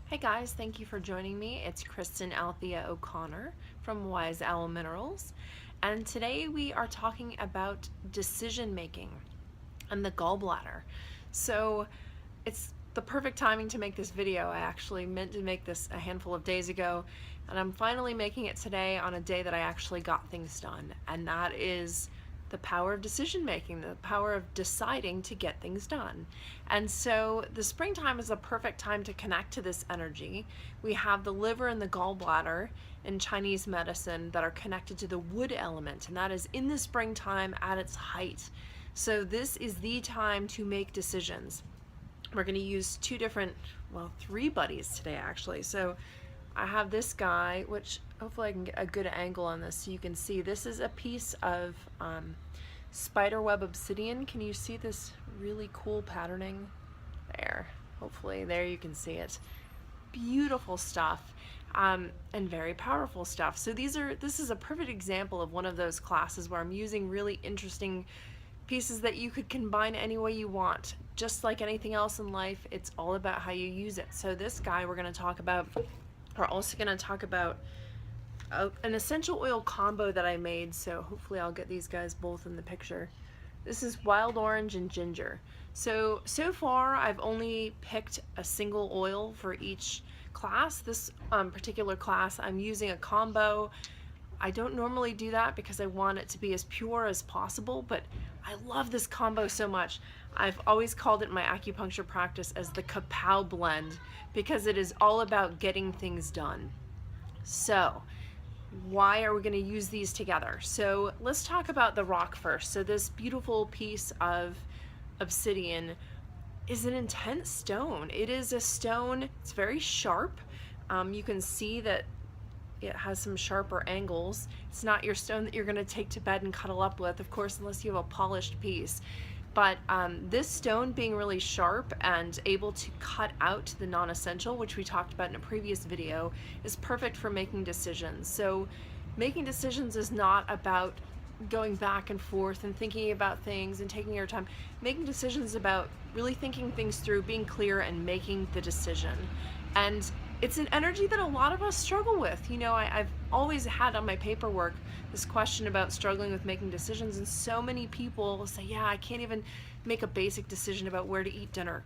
Hey guys, thank you for joining me. It's Kristen Althea O'Connor from Wise Owl Minerals, and today we are talking about decision making and the gallbladder. So it's the perfect timing to make this video. I actually meant to make this a handful of days ago, and I'm finally making it today on a day that I actually got things done, and that is the power of decision making, the power of deciding to get things done. And so the springtime is a perfect time to connect to this energy. We have the liver and the gallbladder in Chinese medicine that are connected to the wood element, and that is in the springtime at its height. So this is the time to make decisions. We're going to use three buddies today actually. So I have this guy, which hopefully I can get a good angle on this so you can see. This is a piece of spiderweb obsidian. Can you see this really cool patterning? There, hopefully, there you can see it. Beautiful stuff, and very powerful stuff. So this is a perfect example of one of those classes where I'm using really interesting pieces that you could combine any way you want. Just like anything else in life, it's all about how you use it. So this guy we're going to talk about. We're also going to talk about an essential oil combo that I made, so hopefully I'll get these guys both in the picture. This is wild orange and ginger. So far I've only picked a single oil for each class. This particular class I'm using a combo. I don't normally do that because I want it to be as pure as possible, but I love this combo so much. I've always called it my acupuncture practice as the kapow blend because it is all about getting things done. So why are we going to use these together? So let's talk about the rock first. So this beautiful piece of obsidian is an intense stone. It is a stone, it's very sharp. You can see that it has some sharper angles. It's not your stone that you're going to take to bed and cuddle up with, of course, unless you have a polished piece. But this stone being really sharp and able to cut out the non-essential, which we talked about in a previous video, is perfect for making decisions. So making decisions is not about going back and forth and thinking about things and taking your time. Making decisions is about really thinking things through, being clear, and making the decision. And it's an energy that a lot of us struggle with. You know, I've always had on my paperwork this question about struggling with making decisions, and so many people say, yeah, I can't even make a basic decision about where to eat dinner.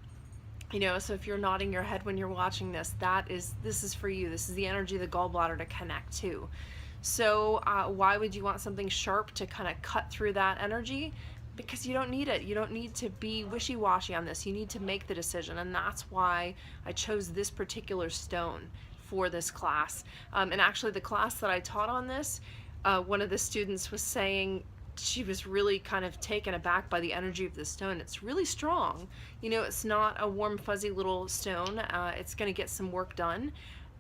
You know, so if you're nodding your head when you're watching this, this is for you. This is the energy of the gallbladder to connect to. So why would you want something sharp to kind of cut through that energy? Because you don't need it. You don't need to be wishy-washy on this. You need to make the decision, and that's why I chose this particular stone for this class. And actually the class that I taught on this, one of the students was saying she was really kind of taken aback by the energy of the stone. It's really strong. You know, it's not a warm, fuzzy little stone. It's going to get some work done.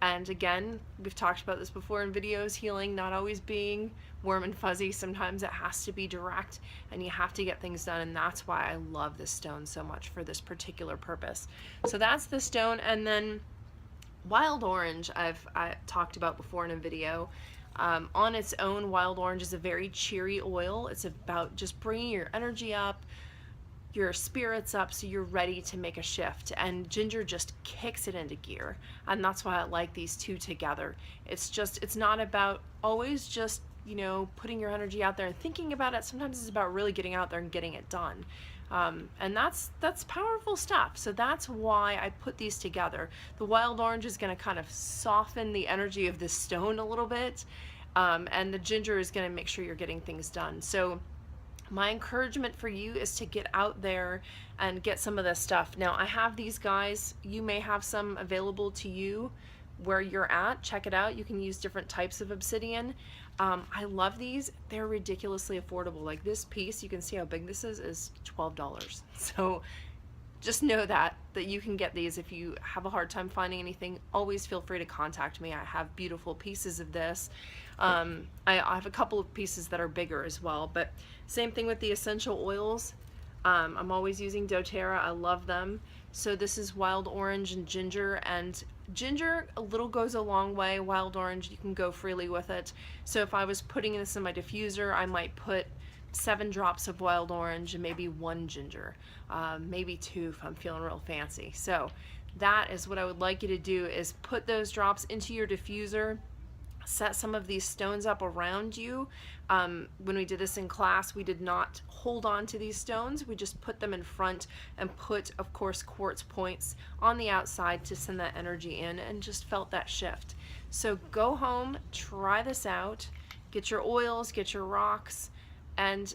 And again, we've talked about this before in videos, healing not always being warm and fuzzy. Sometimes it has to be direct and you have to get things done, and that's why I love this stone so much for this particular purpose. So that's the stone. And then wild orange I talked about before in a video. On its own, wild orange is a very cheery oil. It's about just bringing your energy up, your spirits up, so you're ready to make a shift, and ginger just kicks it into gear, and that's why I like these two together. It's not about always just, you know, putting your energy out there and thinking about it. Sometimes it's about really getting out there and getting it done, and that's powerful stuff. So that's why I put these together. The wild orange is going to kind of soften the energy of this stone a little bit, and the ginger is going to make sure you're getting things done. So my encouragement for you is to get out there and get some of this stuff. Now I have these guys. You may have some available to you where you're at. Check it out. You can use different types of obsidian. I love these. They're ridiculously affordable. Like this piece, you can see how big this is $12. So just know that you can get these. If you have a hard time finding anything, always feel free to contact me. I have beautiful pieces of this. I have a couple of pieces that are bigger as well, but same thing with the essential oils. I'm always using doTERRA. I love them. So this is wild orange and ginger, and ginger a little goes a long way. Wild orange, you can go freely with it. So if I was putting this in my diffuser, I might put 7 drops of wild orange and maybe 1 ginger, maybe 2 if I'm feeling real fancy. So that is what I would like you to do, is put those drops into your diffuser. Set some of these stones up around you. When we did this in class, we did not hold on to these stones. We just put them in front and put, of course, quartz points on the outside to send that energy in, and just felt that shift. So go home, try this out, get your oils, get your rocks, and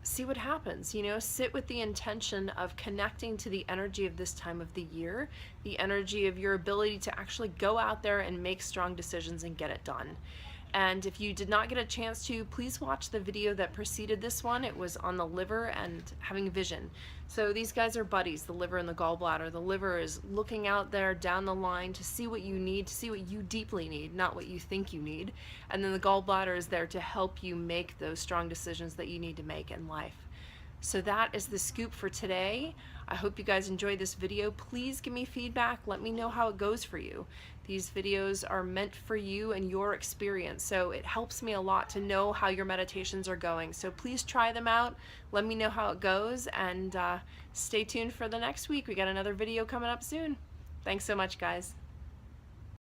see what happens. You know, sit with the intention of connecting to the energy of this time of the year, the energy of your ability to actually go out there and make strong decisions and get it done. And if you did not get a chance to, please watch the video that preceded this one. It was on the liver and having vision. So these guys are buddies, the liver and the gallbladder. The liver is looking out there down the line to see what you need, to see what you deeply need, not what you think you need. And then the gallbladder is there to help you make those strong decisions that you need to make in life. So that is the scoop for today. I hope you guys enjoyed this video. Please give me feedback. Let me know how it goes for you. These videos are meant for you and your experience, so it helps me a lot to know how your meditations are going. So please try them out. Let me know how it goes, and stay tuned for the next week. We got another video coming up soon. Thanks so much, guys.